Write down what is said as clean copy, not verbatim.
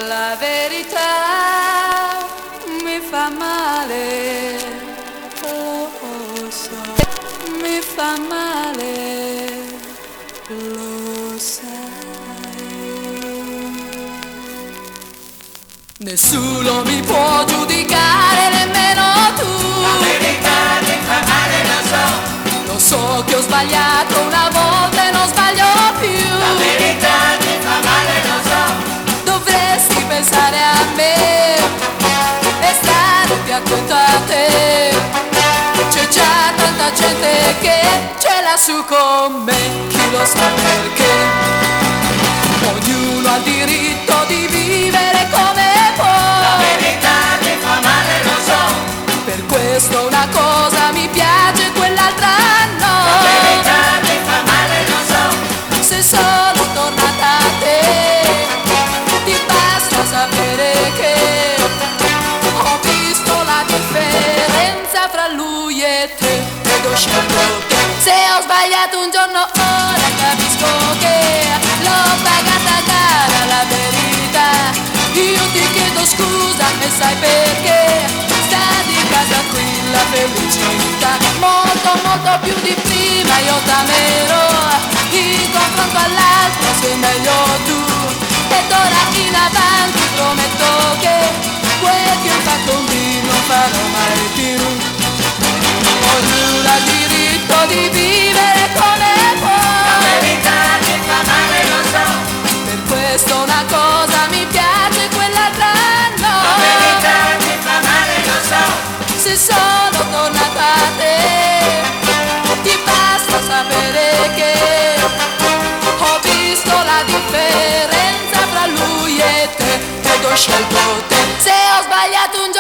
La verità mi fa male, lo so, mi fa male, lo sai. Nessuno mi può giudicare, nemmeno tu. La verità mi fa male, lo so. Lo so che ho sbagliato una volta e non sbaglio più. La verità mi fa male, lo so. Dovresti pensare a me e stare più attento a te. C'è già tanta gente che ce l'ha su con me, chi lo sa perché. Ognuno ha il diritto di vivere come può. La verità mi fa male, lo so. Per questo una cosa mi piace, quell'altra no. La verità mi fa male, lo so. Se sono tornata a te, ti basta sapere che ho visto la differenza fra lui e te ed ho scelto te. Se ho sbagliato un giorno ora capisco che l'ho pagata cara la verità. Io ti chiedo scusa e sai perché sta di casa qui la felicità. Molto molto più di prima io t'amerò, in confronto all'altro sei meglio tu. Ed ora in avanti prometto che quel che ho fatto un dì non farò mai più. Ognuno ha il diritto di vivere come può. La verità mi fa male, lo so. Per questo una cosa mi piace, quell'altra no. La verità mi fa male, lo so. Se sono tornata a te, ti basta sapere che ho visto la differenza fra lui e te ed ho scelto te. Se ho sbagliato un giorno